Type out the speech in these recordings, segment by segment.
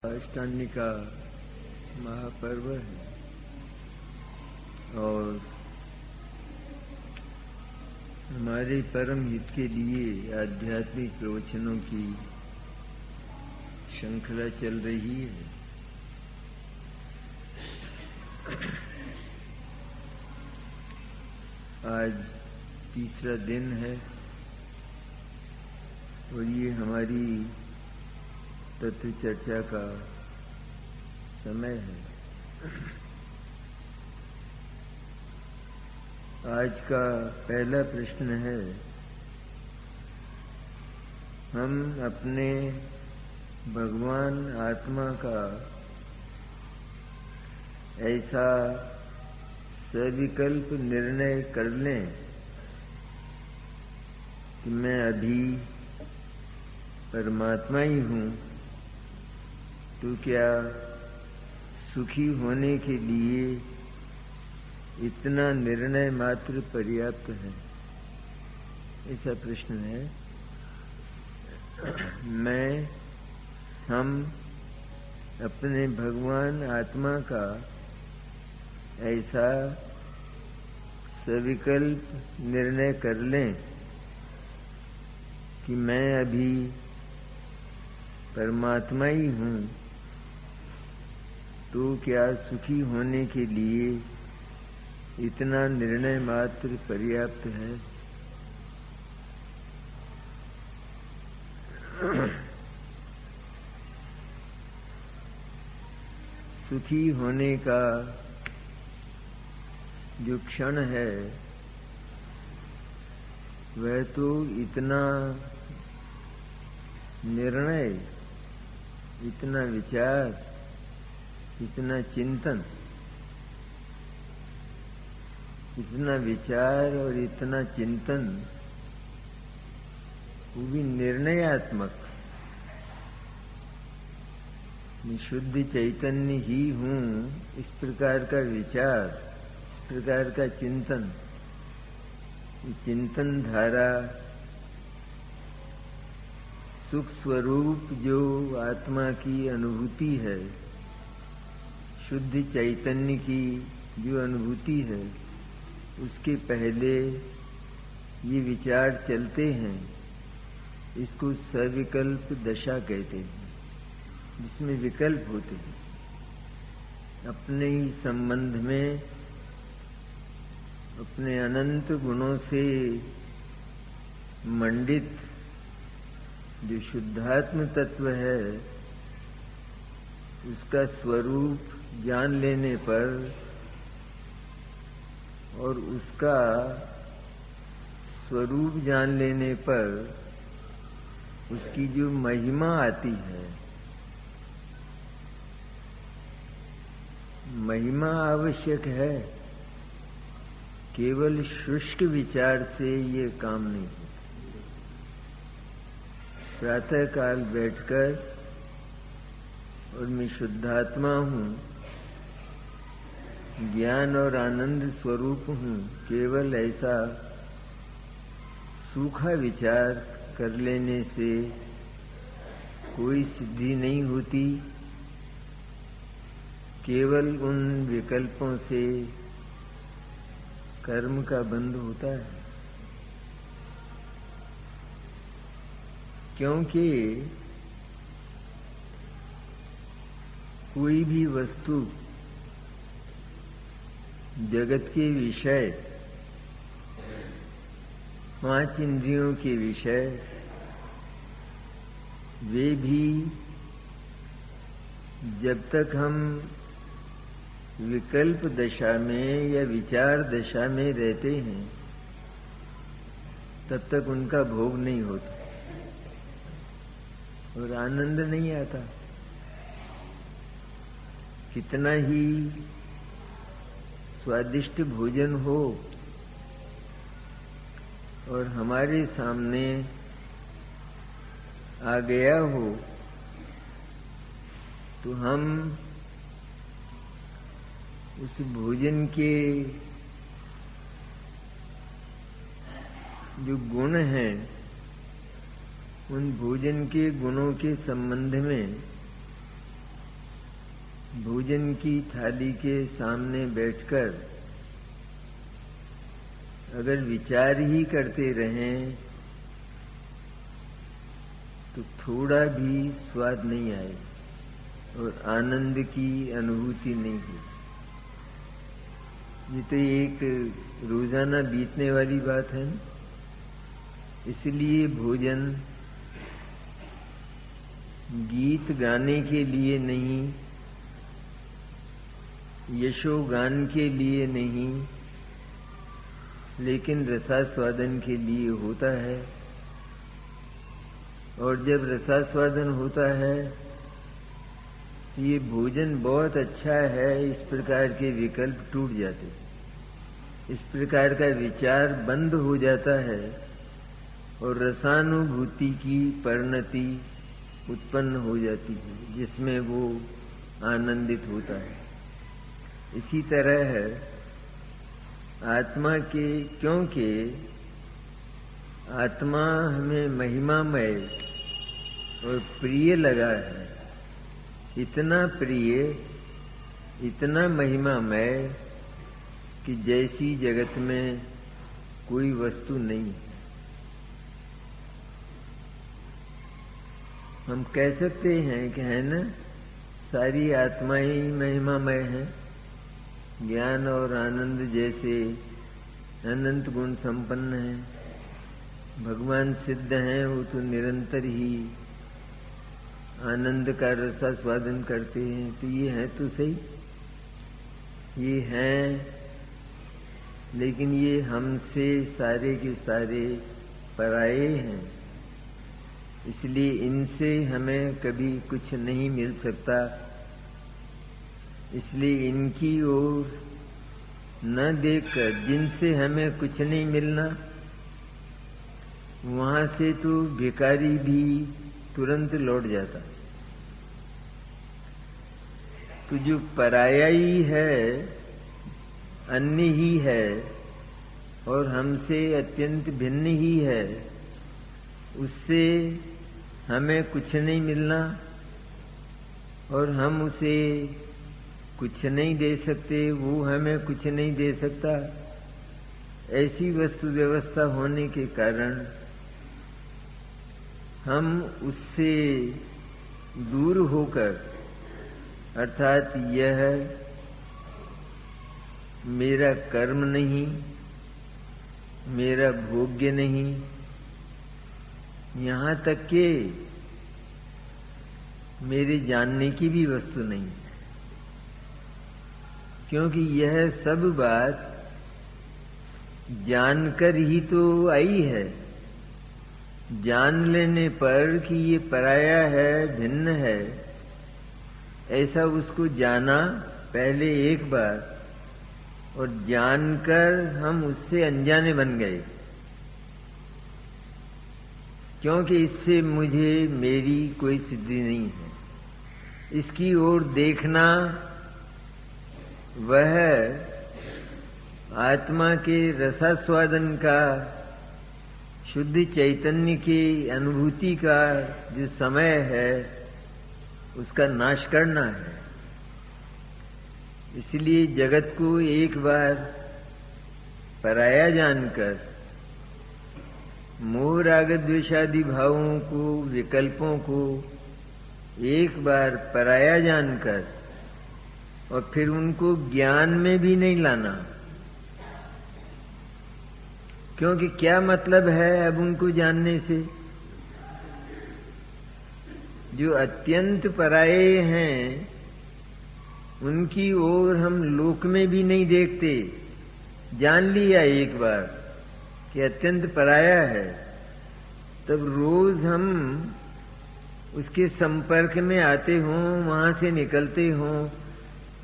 अष्टांगी का महापर्व है और हमारे परम हित के लिए आध्यात्मिक प्रवचनों की श्रृंखला चल रही है। आज तीसरा दिन है और ये हमारी तत्व चर्चा का समय है। आज का पहला प्रश्न है, हम अपने भगवान आत्मा का ऐसा सविकल्प निर्णय कर लें कि मैं अभी परमात्मा ही हूँ, तो क्या सुखी होने के लिए इतना निर्णय मात्र पर्याप्त है? ऐसा प्रश्न है। हम अपने भगवान आत्मा का ऐसा सविकल्प निर्णय कर लें कि मैं अभी परमात्मा ही हूँ, तो क्या सुखी होने के लिए इतना निर्णय मात्र पर्याप्त है? सुखी होने का जो क्षण है वह तो इतना निर्णय, इतना विचार, इतना चिंतन, इतना विचार और इतना चिंतन, वो भी निर्णयात्मक। मैं शुद्ध चैतन्य ही हूँ, इस प्रकार का विचार, इस प्रकार का चिंतन, चिंतन धारा, सुख स्वरूप जो आत्मा की अनुभूति है, शुद्ध चैतन्य की जो अनुभूति है, उसके पहले ये विचार चलते हैं। इसको सविकल्प दशा कहते हैं, जिसमें विकल्प होते हैं। अपने ही संबंध में, अपने अनंत गुणों से मंडित जो शुद्धात्म तत्व है, उसका स्वरूप जान लेने पर और उसका स्वरूप जान लेने पर उसकी जो महिमा आती है, महिमा आवश्यक है। केवल शुष्क विचार से ये काम नहीं होता। प्रातः काल बैठकर और मैं शुद्धात्मा हूँ, ज्ञान और आनंद स्वरूप हूँ, केवल ऐसा सूखा विचार कर लेने से कोई सिद्धि नहीं होती। केवल उन विकल्पों से कर्म का बंध होता है, क्योंकि कोई भी वस्तु, जगत के विषय, पांच इंद्रियों के विषय, वे भी जब तक हम विकल्प दशा में या विचार दशा में रहते हैं, तब तक उनका भोग नहीं होता और आनंद नहीं आता। कितना ही स्वादिष्ट भोजन हो और हमारे सामने आ गया हो, तो हम उस भोजन के जो गुण हैं, उन भोजन के गुणों के संबंध में भोजन की थाली के सामने बैठकर अगर विचार ही करते रहें तो थोड़ा भी स्वाद नहीं आए और आनंद की अनुभूति नहीं हो। ये तो एक रोजाना बीतने वाली बात है ना। इसलिए भोजन गीत गाने के लिए नहीं, यशोगान के लिए नहीं, लेकिन रसास्वादन के लिए होता है। और जब रसास्वादन होता है तो ये भोजन बहुत अच्छा है, इस प्रकार के विकल्प टूट जाते, इस प्रकार का विचार बंद हो जाता है और रसानुभूति की परिणति उत्पन्न हो जाती है जिसमें वो आनंदित होता है। इसी तरह है आत्मा के, क्योंकि आत्मा हमें महिमामय और प्रिय लगा है, इतना प्रिय, इतना महिमामय कि जैसी जगत में कोई वस्तु नहीं है। हम कह सकते हैं कि है ना, सारी आत्माएं ही महिमामय हैं। ज्ञान और आनंद जैसे अनंत गुण संपन्न हैं। भगवान सिद्ध हैं, वो तो निरंतर ही आनंद का रसास्वादन करते हैं। तो ये है तो सही, ये हैं, लेकिन ये हमसे सारे के सारे पराये हैं। इसलिए इनसे हमें कभी कुछ नहीं मिल सकता। इसलिए इनकी ओर न देखकर, जिनसे हमें कुछ नहीं मिलना, वहां से तो भिखारी भी तुरंत लौट जाता। तो जो पराया ही है, अन्य ही है और हमसे अत्यंत भिन्न ही है, उससे हमें कुछ नहीं मिलना और हम उसे कुछ नहीं दे सकते, वो हमें कुछ नहीं दे सकता। ऐसी वस्तु व्यवस्था होने के कारण हम उससे दूर होकर, अर्थात यह मेरा कर्म नहीं, मेरा भोग्य नहीं, यहाँ तक कि मेरे जानने की भी वस्तु नहीं, क्योंकि यह सब बात जानकर ही तो आई है। जान लेने पर कि ये पराया है, भिन्न है, ऐसा उसको जाना पहले एक बार, और जानकर हम उससे अनजाने बन गए, क्योंकि इससे मुझे मेरी कोई सिद्धि नहीं है। इसकी ओर देखना वह आत्मा के रसास्वादन का, शुद्ध चैतन्य की अनुभूति का जो समय है, उसका नाश करना है। इसलिए जगत को एक बार पराया जानकर, मोह राग द्वेषादि भावों को, विकल्पों को एक बार पराया जानकर और फिर उनको ज्ञान में भी नहीं लाना, क्योंकि क्या मतलब है अब उनको जानने से। जो अत्यंत पराये हैं उनकी ओर हम लोक में भी नहीं देखते। जान लिया एक बार कि अत्यंत पराया है, तब रोज हम उसके संपर्क में आते हों, वहां से निकलते हों,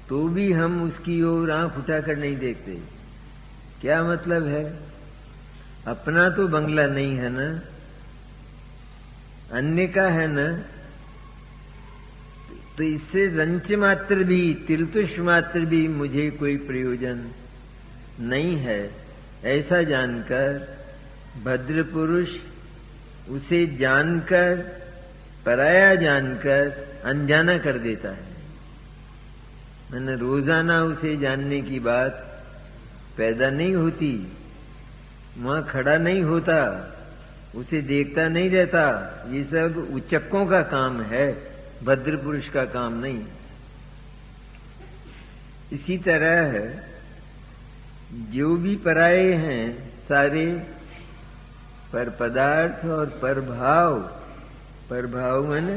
तो भी हम उसकी ओर आंख उठाकर नहीं देखते। क्या मतलब है? अपना तो बंगला नहीं है ना, अन्य का है ना, तो इससे रंच मात्र भी, तिलतुष मात्र भी मुझे कोई प्रयोजन नहीं है, ऐसा जानकर भद्र पुरुष उसे जानकर, पराया जानकर अनजाना कर देता है। मैंने रोजाना उसे जानने की बात पैदा नहीं होती, वहां खड़ा नहीं होता, उसे देखता नहीं रहता। ये सब उच्चकों का काम है, भद्र पुरुष का काम नहीं। इसी तरह जो भी पराये हैं सारे पर पदार्थ और पर भाव, पर भाव माने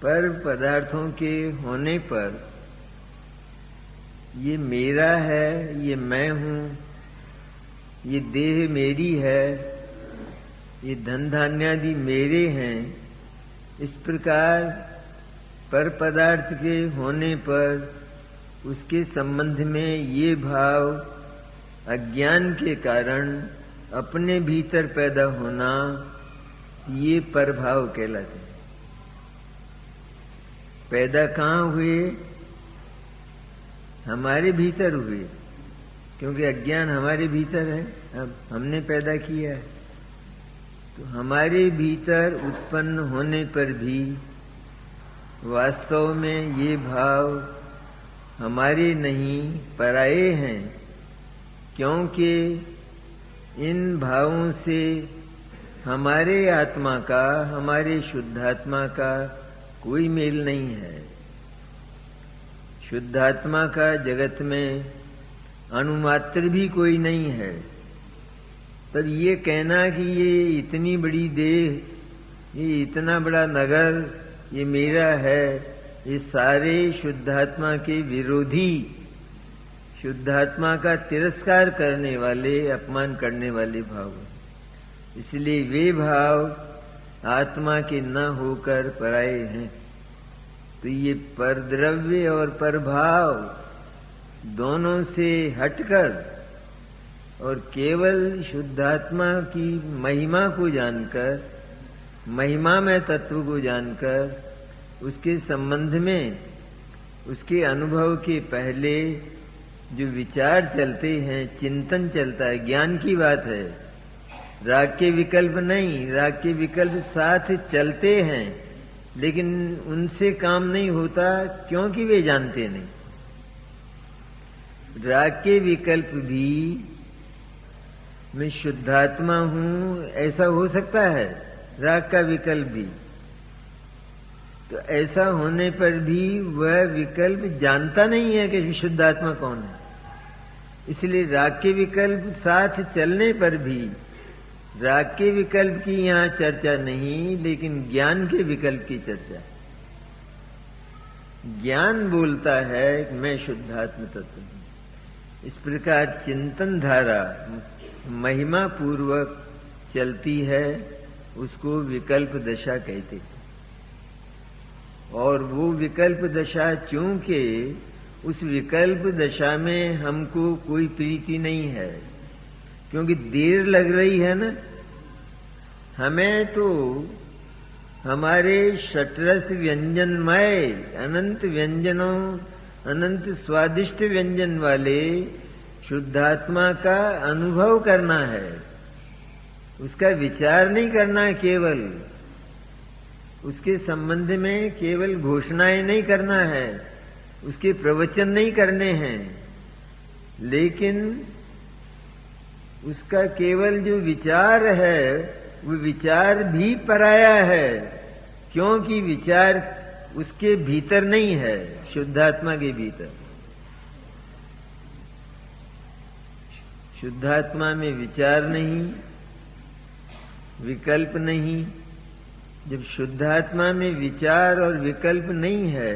पर पदार्थों के होने पर ये मेरा है, ये मैं हूं, ये देह मेरी है, ये धन धान्यादि मेरे हैं, इस प्रकार पर पदार्थ के होने पर उसके संबंध में ये भाव अज्ञान के कारण अपने भीतर पैदा होना, ये परभाव कहलाते हैं। पैदा कहाँ हुए? हमारे भीतर हुए, क्योंकि अज्ञान हमारे भीतर है, अब हमने पैदा किया है। तो हमारे भीतर उत्पन्न होने पर भी वास्तव में ये भाव हमारे नहीं, पराये हैं, क्योंकि इन भावों से हमारे आत्मा का, हमारे शुद्धात्मा का कोई मेल नहीं है। शुद्धात्मा का जगत में अणुमात्र भी कोई नहीं है। तब ये कहना कि ये इतनी बड़ी देह, ये इतना बड़ा नगर, ये मेरा है, ये सारे शुद्धात्मा के विरोधी, शुद्धात्मा का तिरस्कार करने वाले, अपमान करने वाले भाव। इसलिए वे भाव आत्मा के न होकर पराये हैं। तो ये परद्रव्य और परभाव दोनों से हटकर और केवल शुद्धात्मा की महिमा को जानकर, महिमा में तत्व को जानकर, उसके संबंध में, उसके अनुभव के पहले जो विचार चलते हैं, चिंतन चलता है, ज्ञान की बात है। राग के विकल्प नहीं, राग के विकल्प साथ चलते हैं, लेकिन उनसे काम नहीं होता, क्योंकि वे जानते नहीं। राग के विकल्प भी मैं शुद्धात्मा हूं ऐसा हो सकता है, राग का विकल्प भी। तो ऐसा होने पर भी वह विकल्प जानता नहीं है कि शुद्धात्मा कौन है। इसलिए राग के विकल्प साथ चलने पर भी राग के विकल्प की यहां चर्चा नहीं, लेकिन ज्ञान के विकल्प की चर्चा। ज्ञान बोलता है कि मैं शुद्धात्म तत्व हूं। इस प्रकार चिंतन धारा महिमा पूर्वक चलती है, उसको विकल्प दशा कहते हैं। और वो विकल्प दशा, चूंकि उस विकल्प दशा में हमको कोई प्रीति नहीं है, क्योंकि देर लग रही है ना। हमें तो हमारे षटरस व्यंजनमय अनंत व्यंजनों, अनंत स्वादिष्ट व्यंजन वाले शुद्धात्मा का अनुभव करना है, उसका विचार नहीं करना, केवल उसके संबंध में केवल घोषणाएं नहीं करना है, उसके प्रवचन नहीं करने हैं, लेकिन उसका केवल जो विचार है वो विचार भी पराया है, क्योंकि विचार उसके भीतर नहीं है, शुद्धात्मा के भीतर। शुद्धात्मा में विचार नहीं, विकल्प नहीं। जब शुद्धात्मा में विचार और विकल्प नहीं है,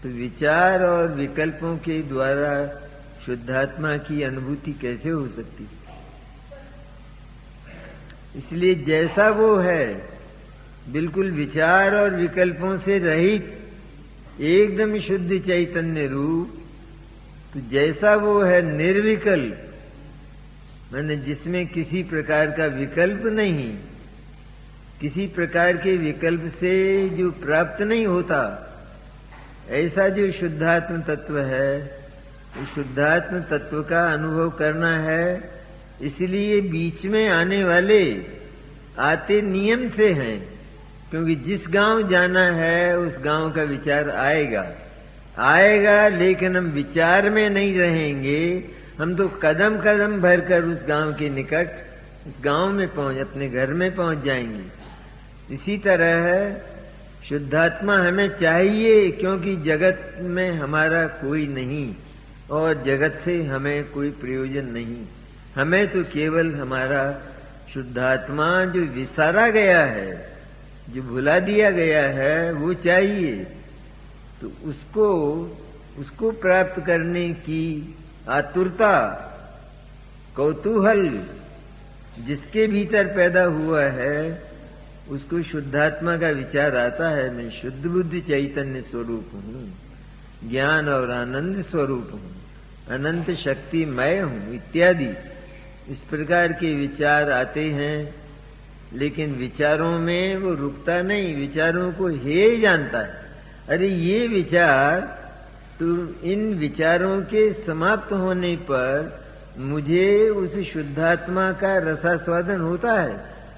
तो विचार और विकल्पों के द्वारा शुद्धात्मा की अनुभूति कैसे हो सकती? इसलिए जैसा वो है, बिल्कुल विचार और विकल्पों से रहित, एकदम शुद्ध चैतन्य रूप, तो जैसा वो है निर्विकल्प, माने जिसमें किसी प्रकार का विकल्प नहीं, किसी प्रकार के विकल्प से जो प्राप्त नहीं होता, ऐसा जो शुद्धात्म तत्व है, उस शुद्धात्म तत्व का अनुभव करना है। इसलिए बीच में आने वाले आते नियम से हैं, क्योंकि जिस गांव जाना है उस गांव का विचार आएगा। आएगा, लेकिन हम विचार में नहीं रहेंगे। हम तो कदम कदम भरकर उस गांव के निकट, उस गांव में अपने घर में पहुंच जाएंगे। इसी तरह शुद्धात्मा हमें चाहिए, क्योंकि जगत में हमारा कोई नहीं और जगत से हमें कोई प्रयोजन नहीं। हमें तो केवल हमारा शुद्धात्मा जो विसारा गया है, जो भुला दिया गया है, वो चाहिए। तो उसको प्राप्त करने की आतुरता, कौतूहल जिसके भीतर पैदा हुआ है, उसको शुद्धात्मा का विचार आता है, मैं शुद्ध बुद्ध चैतन्य स्वरूप हूँ, ज्ञान और आनंद स्वरूप हूँ, अनंत शक्ति मैं हूँ इत्यादि। इस प्रकार के विचार आते हैं, लेकिन विचारों में वो रुकता नहीं, विचारों को हे जानता है। अरे ये विचार, तो इन विचारों के समाप्त होने पर मुझे उस शुद्धात्मा का रसास्वादन होता है,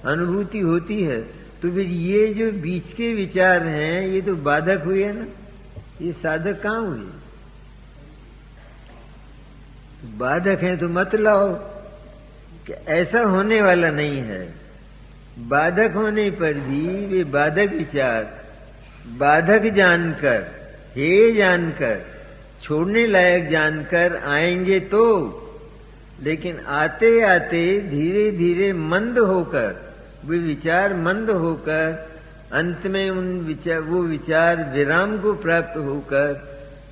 अनुभूति होती है। तो फिर ये जो बीच के विचार हैं, ये तो बाधक हुए ना, ये साधक कहाँ हुए? बाधक हैं तो मत लाओ, कि ऐसा होने वाला नहीं है। बाधक होने पर भी वे बाधक विचार बाधक जानकर, हे जानकर, छोड़ने लायक जानकर आएंगे तो, लेकिन आते आते धीरे धीरे मंद होकर, वे विचार मंद होकर, अंत में वो विचार विराम को प्राप्त होकर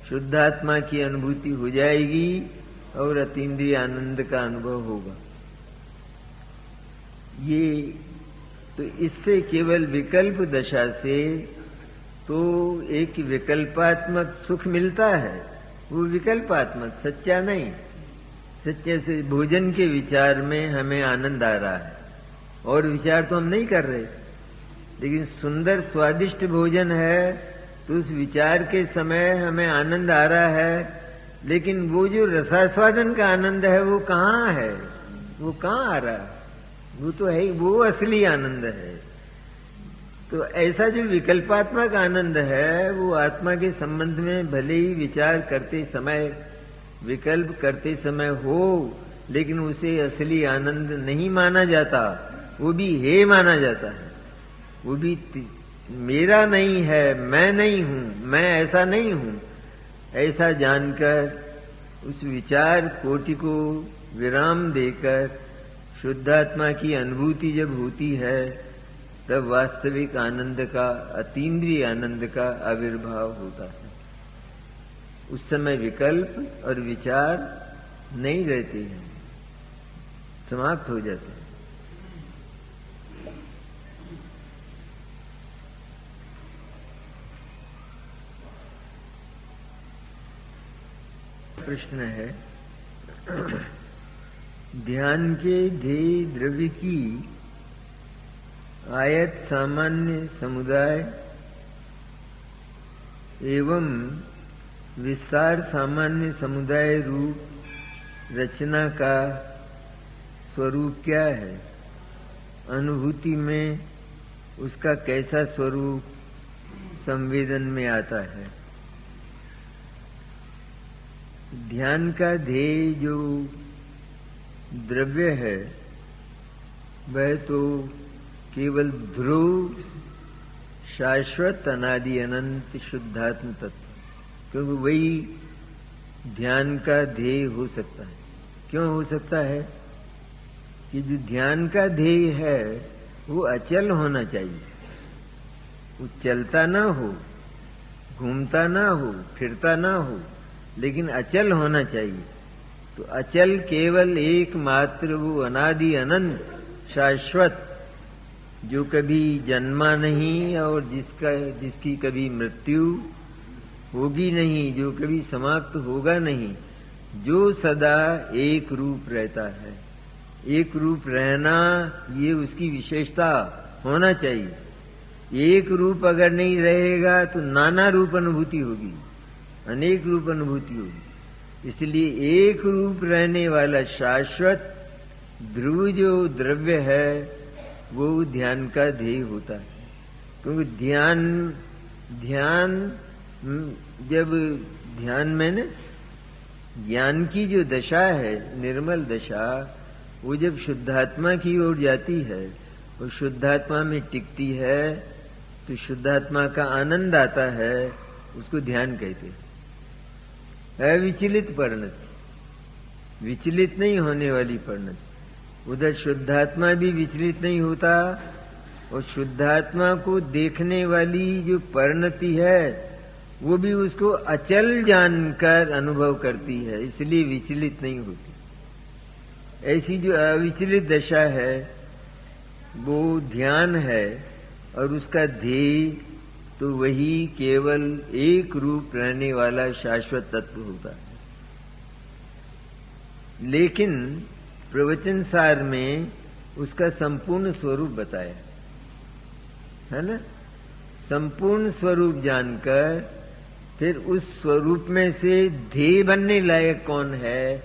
शुद्धात्मा की अनुभूति हो जाएगी और अतीन्द्रिय आनंद का अनुभव होगा। ये तो इससे केवल विकल्प दशा से तो एक विकल्पात्मक सुख मिलता है, वो विकल्पात्मक, सच्चा नहीं। सच्चे से भोजन के विचार में हमें आनंद आ रहा है, और विचार तो हम नहीं कर रहे, लेकिन सुंदर स्वादिष्ट भोजन है तो उस विचार के समय हमें आनंद आ रहा है, लेकिन वो जो रसास्वादन का आनंद है वो कहाँ है, वो कहाँ आ रहा है? वो तो है, वो असली आनंद है। तो ऐसा जो विकल्पात्मक आनंद है, वो आत्मा के संबंध में भले ही विचार करते समय, विकल्प करते समय हो, लेकिन उसे असली आनंद नहीं माना जाता, वो भी हे माना जाता है। वो भी मेरा नहीं है, मैं नहीं हूं, मैं ऐसा नहीं हूं, ऐसा जानकर उस विचार कोटि को विराम देकर शुद्धात्मा की अनुभूति जब होती है, तब वास्तविक आनंद का, अतीन्द्रिय आनंद का आविर्भाव होता है। उस समय विकल्प और विचार नहीं रहते हैं, समाप्त हो जाते हैं। प्रश्न है, ध्यान के ध्येय द्रव्य की आयत सामान्य समुदाय एवं विस्तार सामान्य समुदाय रूप रचना का स्वरूप क्या है? अनुभूति में उसका कैसा स्वरूप संवेदन में आता है? ध्यान का ध्येय जो द्रव्य है, वह तो केवल ध्रुव, शाश्वत, अनादि अनंत शुद्धात्म तत्व, क्योंकि वही ध्यान का ध्येय हो सकता है। क्यों हो सकता है? कि जो ध्यान का ध्येय है वो अचल होना चाहिए, वो चलता ना हो, घूमता ना हो, फिरता ना हो, लेकिन अचल होना चाहिए। तो अचल केवल एकमात्र वो अनादि अनंत शाश्वत, जो कभी जन्मा नहीं और जिसकी कभी मृत्यु होगी नहीं, जो कभी समाप्त होगा नहीं, जो सदा एक रूप रहता है। एक रूप रहना ये उसकी विशेषता होना चाहिए। एक रूप अगर नहीं रहेगा तो नाना रूप अनुभूति होगी, अनेक रूप अनुभूति होगी। इसलिए एक रूप रहने वाला शाश्वत ध्रुव जो द्रव्य है वो ध्यान का ध्येय होता है। क्योंकि ध्यान जब ध्यान में न ज्ञान की जो दशा है, निर्मल दशा, वो जब शुद्धात्मा की ओर जाती है और शुद्धात्मा में टिकती है तो शुद्धात्मा का आनंद आता है, उसको ध्यान कहते हैं। अविचलित परिणति, विचलित नहीं होने वाली परिणति। उधर शुद्धात्मा भी विचलित नहीं होता और शुद्धात्मा को देखने वाली जो परिणति है वो भी उसको अचल जानकर अनुभव करती है, इसलिए विचलित नहीं होती। ऐसी जो अविचलित दशा है वो ध्यान है और उसका ध्येय तो वही केवल एक रूप रहने वाला शाश्वत तत्व होता है। लेकिन प्रवचन सार में उसका संपूर्ण स्वरूप बताया है ना। संपूर्ण स्वरूप जानकर फिर उस स्वरूप में से ध्येय बनने लायक कौन है,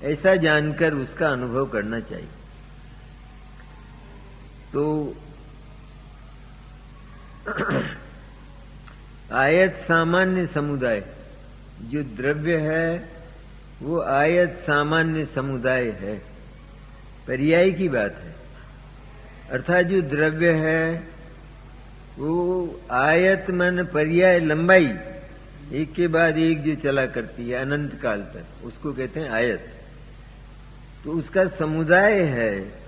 ऐसा जानकर उसका अनुभव करना चाहिए। तो आयत सामान्य समुदाय, जो द्रव्य है वो आयत सामान्य समुदाय है, पर्याय की बात है। अर्थात जो द्रव्य है वो आयत मन पर्याय लंबाई, एक के बाद एक जो चला करती है अनंत काल तक, उसको कहते हैं आयत। तो उसका समुदाय है,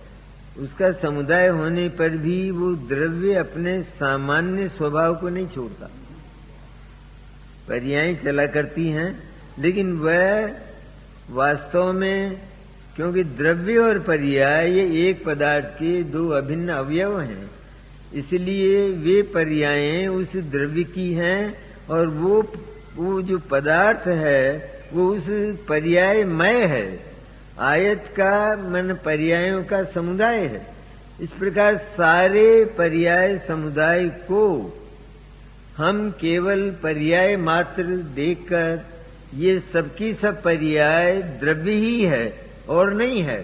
उसका समुदाय होने पर भी वो द्रव्य अपने सामान्य स्वभाव को नहीं छोड़ता। पर्याय चला करती हैं लेकिन वह वास्तव में, क्योंकि द्रव्य और पर्याय ये एक पदार्थ के दो अभिन्न अवयव हैं, इसलिए वे पर्यायें उस द्रव्य की हैं और वो जो पदार्थ है वो उस पर्यायमय है। आयत का मन पर्यायों का समुदाय है। इस प्रकार सारे पर्याय समुदाय को हम केवल पर्याय मात्र देखकर ये सबकी सब पर्याय द्रव्य ही है और नहीं है।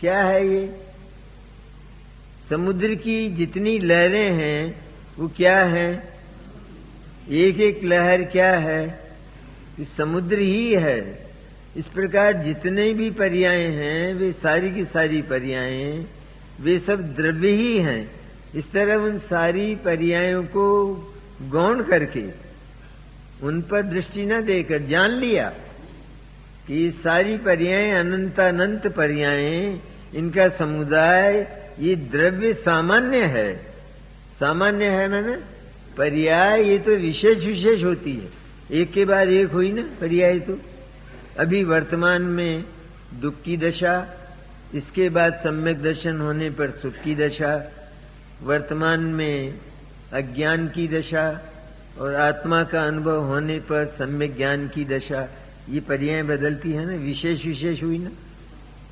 क्या है ये? समुद्र की जितनी लहरें हैं वो क्या है? एक एक लहर क्या है? इस समुद्र ही है। इस प्रकार जितने भी पर्याय हैं वे सारी की सारी पर्यायें वे सब द्रव्य ही हैं। इस तरह उन सारी पर्यायों को गौण करके उन पर दृष्टि न देकर जान लिया कि सारी पर्यायें अनंतानंत पर्यायें, इनका समुदाय ये द्रव्य सामान्य है। सामान्य है ना। पर्याय ये तो विशेष विशेष होती है, एक के बाद एक हुई ना पर्याय। तो अभी वर्तमान में दुख की दशा, इसके बाद सम्यक दर्शन होने पर सुख की दशा, वर्तमान में अज्ञान की दशा और आत्मा का अनुभव होने पर सम्यक ज्ञान की दशा। ये पर्याय बदलती है ना, विशेष विशेष हुई ना।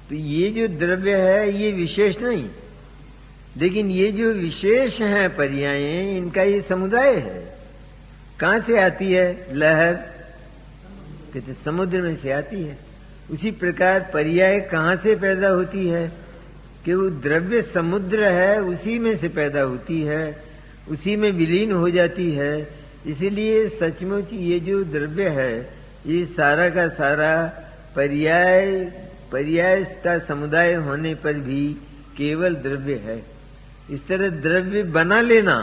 तो ये जो द्रव्य है ये विशेष नहीं, लेकिन ये जो विशेष हैं पर्यायें, इनका ये समुदाय है। कहां से आती है लहर? कहते समुद्र में से आती है। उसी प्रकार पर्याय कहां से पैदा होती है? कि वो द्रव्य समुद्र है उसी में से पैदा होती है, उसी में विलीन हो जाती है। इसीलिए सचमुच ये जो द्रव्य है ये सारा का सारा पर्याय का समुदाय होने पर भी केवल द्रव्य है। इस तरह द्रव्य बना लेना,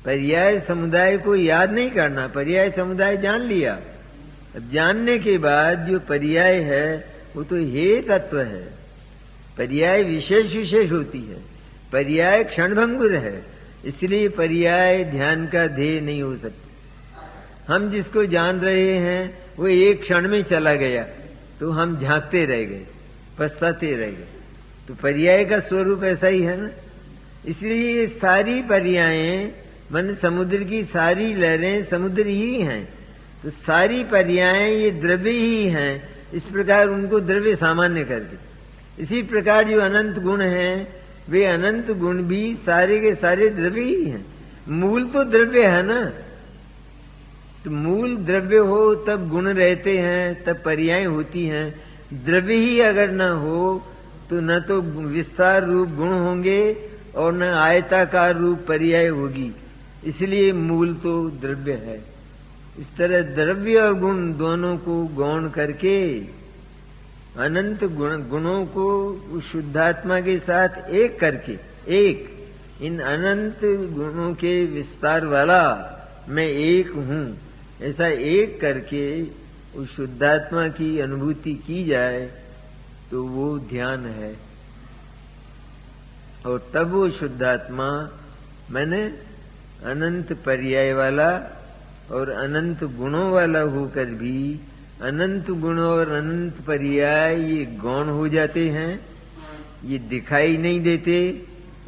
पर्याय समुदाय को याद नहीं करना। पर्याय समुदाय जान लिया, अब जानने के बाद जो पर्याय है वो तो हे तत्व है। पर्याय विशेष विशेष होती है, पर्याय क्षणभंगुर है, इसलिए पर्याय ध्यान का ध्येय नहीं हो सकता। हम जिसको जान रहे हैं वो एक क्षण में चला गया तो हम झांकते रह गए, पछताते रह गए। तो पर्याय का स्वरूप ऐसा ही है ना। इसलिए ये सारी पर्यायें मन समुद्र की सारी लहरें समुद्र ही हैं। तो सारी पर्यायें ये द्रव्य ही हैं। इस प्रकार उनको द्रव्य सामान्य करके, इसी प्रकार जो अनंत गुण हैं वे अनंत गुण भी सारे के सारे द्रव्य ही हैं। मूल तो द्रव्य है ना। तो मूल द्रव्य हो तब गुण रहते हैं, तब पर्याय होती हैं। द्रव्य ही अगर न हो तो न तो विस्तार रूप गुण होंगे और न आयताकार रूप पर्याय होगी। इसलिए मूल तो द्रव्य है। इस तरह द्रव्य और गुण दोनों को गौण करके अनंत गुणों को उस शुद्धात्मा के साथ एक करके, एक इन अनंत गुणों के विस्तार वाला मैं एक हूं, ऐसा एक करके उस शुद्धात्मा की अनुभूति की जाए तो वो ध्यान है। और तब वो शुद्धात्मा मैंने अनंत पर्याय वाला और अनंत गुणों वाला होकर भी अनंत गुण और अनंत पर्याय ये गौण हो जाते हैं, ये दिखाई नहीं देते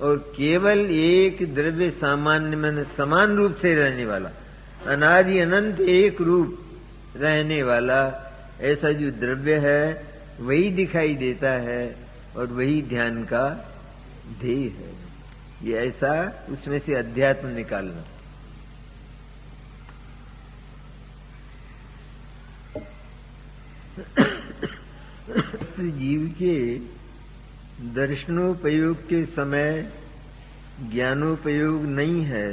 और केवल एक द्रव्य सामान्य मन समान रूप से रहने वाला, अनादि अनंत एक रूप रहने वाला ऐसा जो द्रव्य है वही दिखाई देता है और वही ध्यान का ध्येय है। ये ऐसा उसमें से अध्यात्म निकालना। जीव के दर्शनोपयोग के समय ज्ञानोपयोग नहीं है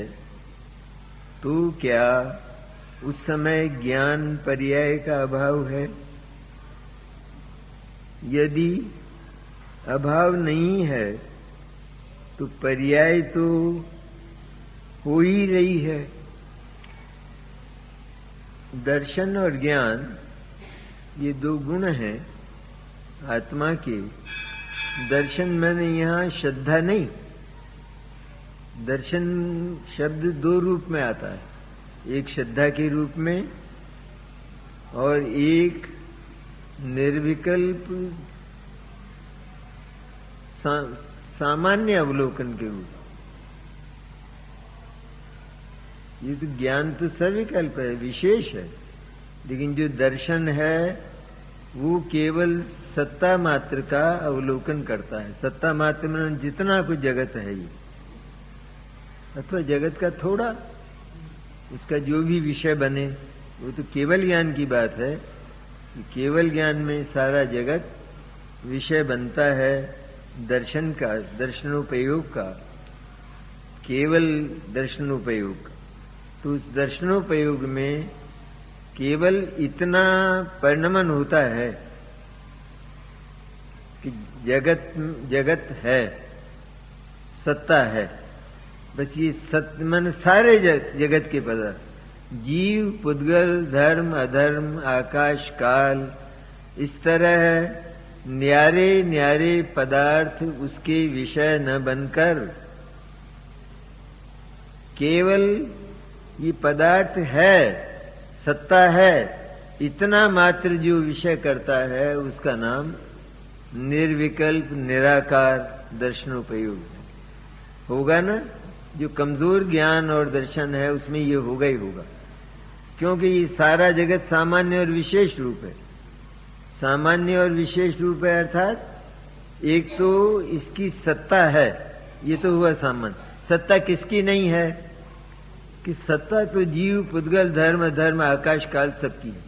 तो क्या उस समय ज्ञान पर्याय का अभाव है? यदि अभाव नहीं है तो पर्याय तो हो ही रही है। दर्शन और ज्ञान ये दो गुण हैं आत्मा के। दर्शन मैंने यहां श्रद्धा नहीं, दर्शन शब्द दो रूप में आता है, एक श्रद्धा के रूप में और एक निर्विकल्प सामान्य अवलोकन के रूप। ये तो ज्ञान तो सर्वविकल्प है, विशेष है, लेकिन जो दर्शन है वो केवल सत्ता मात्र का अवलोकन करता है। सत्ता मात्र में जितना कुछ जगत है ये, अथवा जगत का थोड़ा, उसका जो भी विषय बने वो तो केवल ज्ञान की बात है। केवल ज्ञान में सारा जगत विषय बनता है दर्शन का, दर्शनोपयोग का, केवल दर्शनोपयोग। तो उस दर्शनोपयोग में केवल इतना परिणमन होता है कि जगत है, सत्ता है, बस ये सत्य मन सारे जगत के पदार्थ, जीव, पुद्गल, धर्म, अधर्म, आकाश, काल, इस तरह न्यारे न्यारे पदार्थ उसके विषय न बनकर केवल ये पदार्थ है, सत्ता है, इतना मात्र जो विषय करता है उसका नाम निर्विकल्प निराकार दर्शनोपयोग है। होगा ना? जो कमजोर ज्ञान और दर्शन है उसमें ये होगा ही होगा, क्योंकि ये सारा जगत सामान्य और विशेष रूप है। सामान्य और विशेष रूप है अर्थात एक तो इसकी सत्ता है, ये तो हुआ सामान्य। सत्ता किसकी नहीं है? कि सत्ता तो जीव, पुद्गल, धर्म, अधर्म, आकाश, काल सबकी है।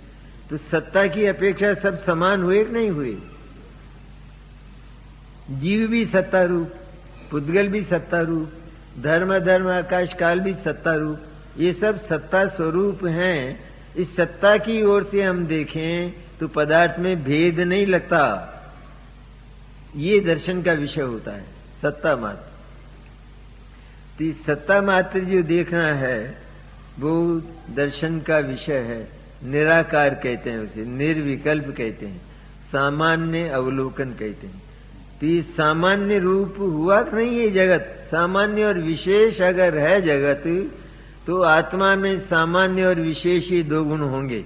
तो सत्ता की अपेक्षा सब समान हुए कि नहीं हुए? जीव भी सत्ता रूप, पुद्गल भी सत्ता रूप, धर्म, अधर्म, आकाश, काल भी सत्ता रूप, ये सब सत्ता स्वरूप हैं। इस सत्ता की ओर से हम देखें तो पदार्थ में भेद नहीं लगता। ये दर्शन का विषय होता है, सत्ता मात्र। तो इस सत्ता मात्र जो देखना है वो दर्शन का विषय है। निराकार कहते हैं उसे, निर्विकल्प कहते हैं, सामान्य अवलोकन कहते हैं। तो ये सामान्य रूप हुआ कि नहीं? ये जगत सामान्य और विशेष अगर है जगत, तो आत्मा में सामान्य और विशेष ही दो गुण होंगे।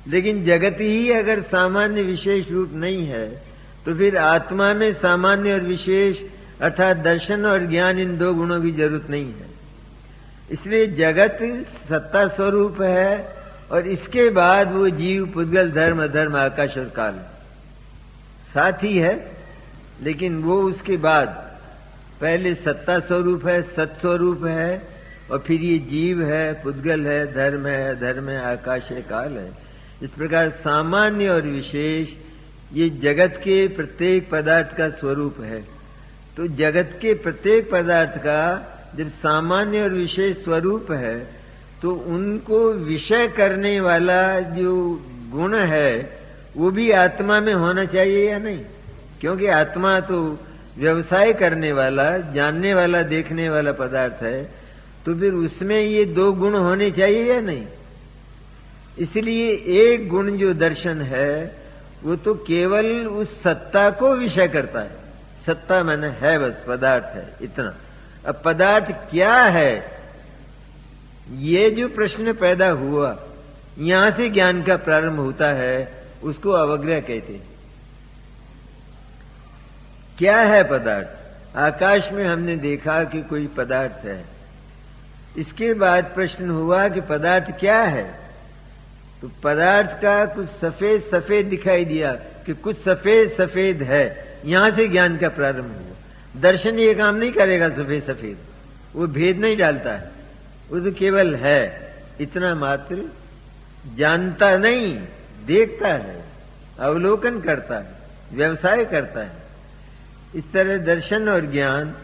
लेकिन जगत ही अगर सामान्य विशेष रूप नहीं है तो फिर आत्मा में सामान्य और विशेष अर्थात दर्शन और ज्ञान, इन दो गुणों की जरूरत नहीं है। इसलिए जगत सत्ता स्वरूप है और इसके बाद वो जीव, पुद्गल, धर्म, अधर्म, आकाश और काल साथ ही है, लेकिन वो उसके बाद पहले सत्ता स्वरूप है, सत्स्वरूप है, और फिर ये जीव है, पुद्गल है, धर्म है, अधर्म है, आकाश है, काल है। इस प्रकार सामान्य और विशेष ये जगत के प्रत्येक पदार्थ का स्वरूप है। तो जगत के प्रत्येक पदार्थ का जब सामान्य और विशेष स्वरूप है तो उनको विषय करने वाला जो गुण है वो भी आत्मा में होना चाहिए या नहीं? क्योंकि आत्मा तो व्यवसाय करने वाला, जानने वाला, देखने वाला पदार्थ है, तो फिर उसमें ये दो गुण होने चाहिए या नहीं? इसलिए एक गुण जो दर्शन है वो तो केवल उस सत्ता को विषय करता है। सत्ता माने है, बस पदार्थ है, इतना। अब पदार्थ क्या है, ये जो प्रश्न पैदा हुआ, यहां से ज्ञान का प्रारंभ होता है, उसको अवग्रह कहते हैं। क्या है पदार्थ? आकाश में हमने देखा कि कोई पदार्थ है। इसके बाद प्रश्न हुआ कि पदार्थ क्या है? तो पदार्थ का कुछ सफेद सफेद दिखाई दिया कि कुछ सफेद सफेद है। यहां से ज्ञान का प्रारंभ हुआ। दर्शन ये काम नहीं करेगा सफेद सफेद, वो भेद नहीं डालता है, वो तो केवल है इतना मात्र, जानता नहीं, देखता है, अवलोकन करता है, व्यवसाय करता है। इस तरह दर्शन और ज्ञान,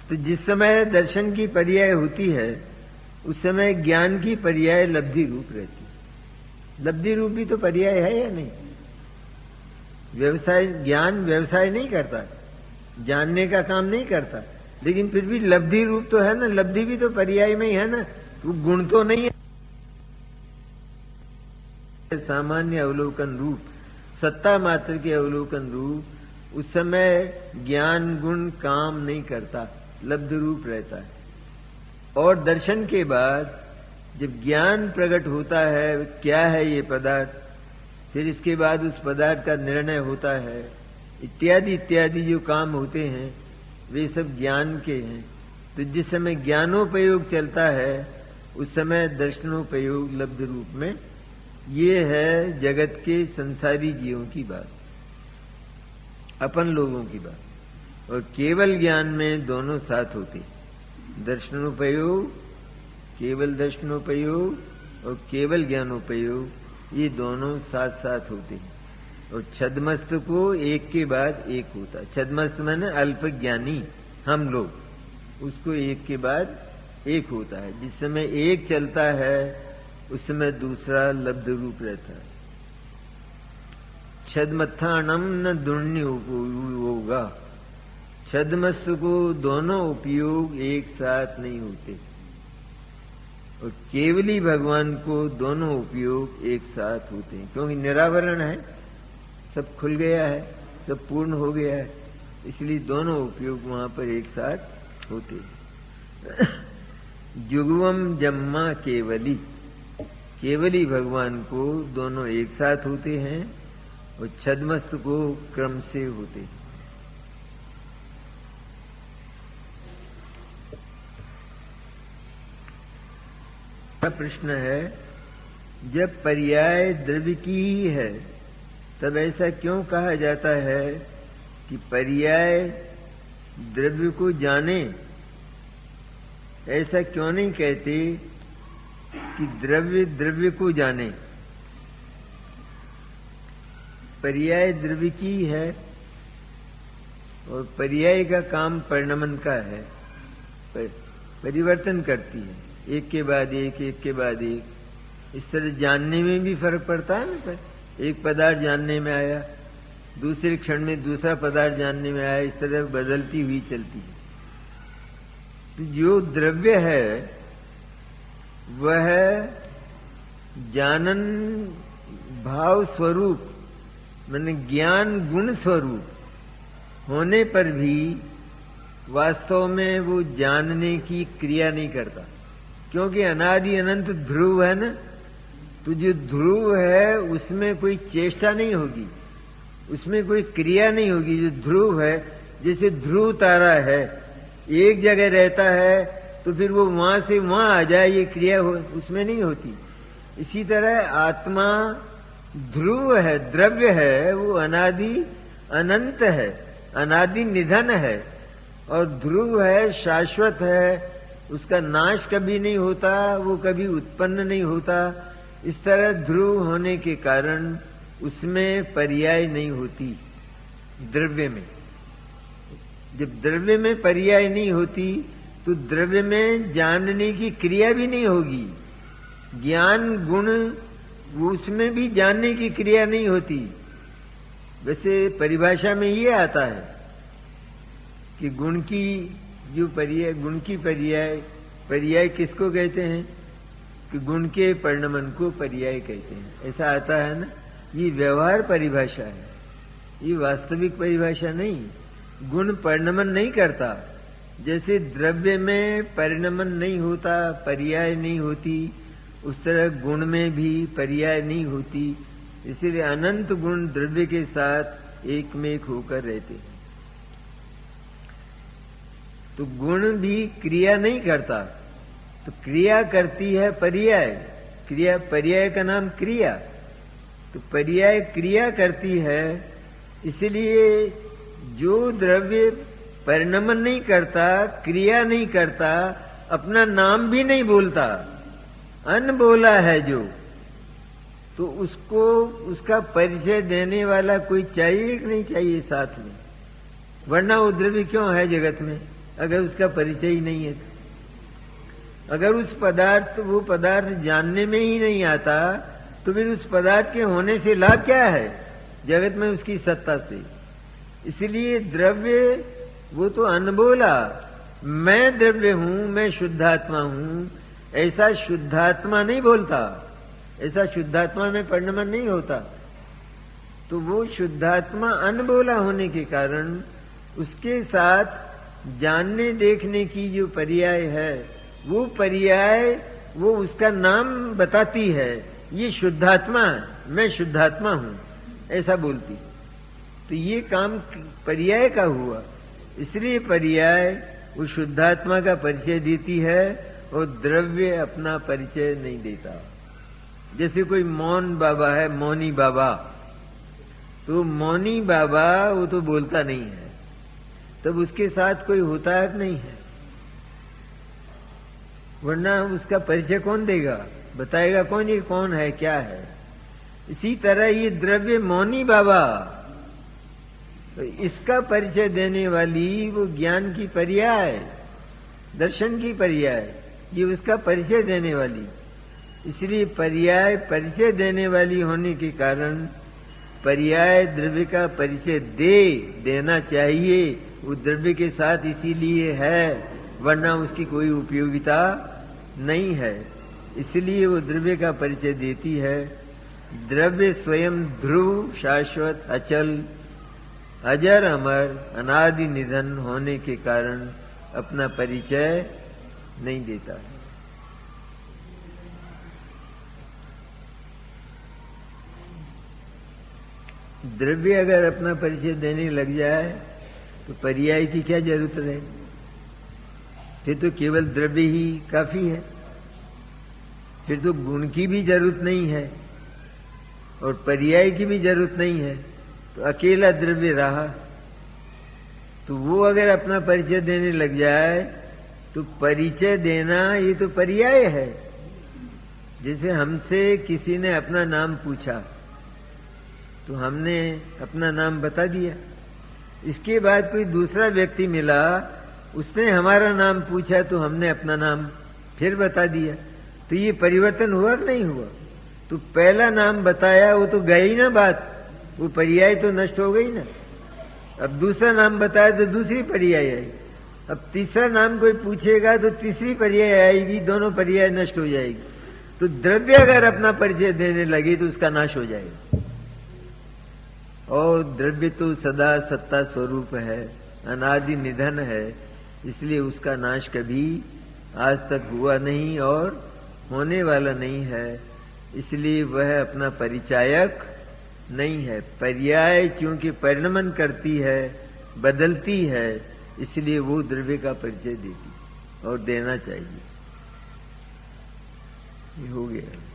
तो जिस समय दर्शन की पर्याय होती है उस समय ज्ञान की पर्याय लब्धि रूप रहती है। लब्धि रूप भी तो पर्याय है या नहीं? व्यवसाय, ज्ञान व्यवसाय नहीं करता, जानने का काम नहीं करता, लेकिन फिर भी लब्धि रूप तो है ना। लब्धि भी तो पर्याय में ही है ना, वो गुण तो नहीं है। सामान्य अवलोकन रूप, सत्ता मात्र के अवलोकन रूप, उस समय ज्ञान गुण काम नहीं करता, लब्ध रूप रहता है। और दर्शन के बाद जब ज्ञान प्रकट होता है क्या है ये पदार्थ, फिर इसके बाद उस पदार्थ का निर्णय होता है, इत्यादि इत्यादि जो काम होते हैं वे सब ज्ञान के हैं। तो जिस समय ज्ञानोपयोग चलता है उस समय दर्शनोपयोग लब्ध रूप में। ये है जगत के संसारी जीवों की बात, अपन लोगों की बात। और केवल ज्ञान में दोनों साथ होते, दर्शनोपयोग, केवल दर्शनोपयोग और केवल ज्ञानोपयोग, ये दोनों साथ साथ होते हैं। और छद्मस्त को एक के बाद एक होता है। छद्मस्त माने अल्प ज्ञानी, हम लोग, उसको एक के बाद एक होता है। जिस समय एक चलता है उस समय दूसरा लब्ध रूप रहता है। छद्मत्थाणम न दुर्नि होगा, छद्मस्त को दोनों उपयोग एक साथ नहीं होते, और केवली भगवान को दोनों उपयोग एक साथ होते हैं। क्योंकि निरावरण है, सब खुल गया है, सब पूर्ण हो गया है, इसलिए दोनों उपयोग वहां पर एक साथ होते हैं। जुगवम जम्मा केवली, केवली भगवान को दोनों एक साथ होते हैं और छद्मस्त को क्रम से होते हैं। प्रश्न है, जब पर्याय द्रव्य की ही है तब ऐसा क्यों कहा जाता है कि पर्याय द्रव्य को जाने? ऐसा क्यों नहीं कहते कि द्रव्य द्रव्य को जाने? पर्याय द्रव्य की है और पर्याय का काम परिणमन का है, परिवर्तन करती है, एक के बाद एक, एक के बाद एक। इस तरह जानने में भी फर्क पड़ता है ना। एक पदार्थ जानने में आया, दूसरे क्षण में दूसरा पदार्थ जानने में आया, इस तरह बदलती हुई चलती है। तो जो द्रव्य है वह जानन भाव स्वरूप, माने ज्ञान गुण स्वरूप होने पर भी वास्तव में वो जानने की क्रिया नहीं करता, क्योंकि अनादि अनंत ध्रुव है ना। तो जो ध्रुव है उसमें कोई चेष्टा नहीं होगी, उसमें कोई क्रिया नहीं होगी। जो ध्रुव है, जैसे ध्रुव तारा है, एक जगह रहता है तो फिर वो वहां से वहां आ जाए, ये क्रिया उसमें नहीं होती। इसी तरह आत्मा ध्रुव है, द्रव्य है, वो अनादि अनंत है, अनादि निधन है, और ध्रुव है, शाश्वत है, उसका नाश कभी नहीं होता, वो कभी उत्पन्न नहीं होता। इस तरह ध्रुव होने के कारण उसमें पर्याय नहीं होती द्रव्य में। जब द्रव्य में पर्याय नहीं होती तो द्रव्य में जानने की क्रिया भी नहीं होगी, ज्ञान गुण उसमें भी जानने की क्रिया नहीं होती। वैसे परिभाषा में ये आता है कि गुण की जो पर्याय, गुण की पर्याय किसको कहते हैं कि गुण के परिणमन को पर्याय कहते हैं, ऐसा आता है ना। ये व्यवहार परिभाषा है, ये वास्तविक परिभाषा नहीं। गुण परिणमन नहीं करता, जैसे द्रव्य में परिणमन नहीं होता, पर्याय नहीं होती, उस तरह गुण में भी पर्याय नहीं होती। इसलिए अनंत गुण द्रव्य के साथ एक में एक होकर रहते हैं। तो गुण भी क्रिया नहीं करता, तो क्रिया करती है पर्याय। क्रिया, पर्याय का नाम क्रिया। तो पर्याय क्रिया करती है, इसलिए जो द्रव्य परिणमन नहीं करता, क्रिया नहीं करता, अपना नाम भी नहीं बोलता, अनबोला है जो, तो उसको उसका परिचय देने वाला कोई चाहिए कि नहीं चाहिए साथ में? वरना वो द्रव्य क्यों है जगत में अगर उसका परिचय ही नहीं है? अगर उस पदार्थ, वो पदार्थ जानने में ही नहीं आता, तो फिर उस पदार्थ के होने से लाभ क्या है जगत में उसकी सत्ता से? इसलिए द्रव्य वो तो अनबोला, मैं द्रव्य हूं, मैं शुद्धात्मा हूं, ऐसा शुद्धात्मा नहीं बोलता, ऐसा शुद्धात्मा में परिणमन नहीं होता। तो वो शुद्धात्मा अनबोला होने के कारण उसके साथ जानने देखने की जो पर्याय है, वो पर्याय वो उसका नाम बताती है, ये शुद्धात्मा, मैं शुद्धात्मा हूं, ऐसा बोलती। तो ये काम पर्याय का हुआ, इसलिए पर्याय वो शुद्धात्मा का परिचय देती है और द्रव्य अपना परिचय नहीं देता। जैसे कोई मौन बाबा है, मौनी बाबा, तो मौनी बाबा वो तो बोलता नहीं है, तब उसके साथ कोई होता है कि नहीं है? वरना उसका परिचय कौन देगा, बताएगा कौन ये कौन है, क्या है? इसी तरह ये द्रव्य मौनी बाबा, तो इसका परिचय देने वाली वो ज्ञान की पर्याय, दर्शन की पर्याय, ये उसका परिचय देने वाली। इसलिए पर्याय परिचय देने वाली होने के कारण पर्याय द्रव्य का परिचय देना चाहिए। वो द्रव्य के साथ इसीलिए है, वरना उसकी कोई उपयोगिता नहीं है। इसलिए वो द्रव्य का परिचय देती है। द्रव्य स्वयं ध्रुव, शाश्वत, अचल, अजर, अमर, अनादि निधन होने के कारण अपना परिचय नहीं देता। द्रव्य अगर अपना परिचय देने लग जाए तो पर्याय की क्या जरूरत रहे? फिर तो केवल द्रव्य ही काफी है, फिर तो गुण की भी जरूरत नहीं है और पर्याय की भी जरूरत नहीं है, तो अकेला द्रव्य रहा। तो वो अगर अपना परिचय देने लग जाए तो परिचय देना ये तो पर्याय है। जैसे हमसे किसी ने अपना नाम पूछा तो हमने अपना नाम बता दिया, इसके बाद कोई दूसरा व्यक्ति मिला, उसने हमारा नाम पूछा तो हमने अपना नाम फिर बता दिया, तो ये परिवर्तन हुआ कि नहीं हुआ? तो पहला नाम बताया वो तो गई ना बात, वो पर्याय तो नष्ट हो गई ना। अब दूसरा नाम बताया तो दूसरी पर्याय आई, अब तीसरा नाम कोई पूछेगा तो तीसरी पर्याय आएगी, दोनों पर्याय नष्ट हो जाएगी। तो द्रव्य अगर अपना परिचय देने लगे तो उसका नाश हो जाएगा। और द्रव्य तो सदा सत्ता स्वरूप है, अनादि निधन है, इसलिए उसका नाश कभी आज तक हुआ नहीं और होने वाला नहीं है। इसलिए वह अपना परिचायक नहीं है। पर्याय क्योंकि परिणमन करती है, बदलती है, इसलिए वो द्रव्य का परिचय देती और देना चाहिए। ये हो गया।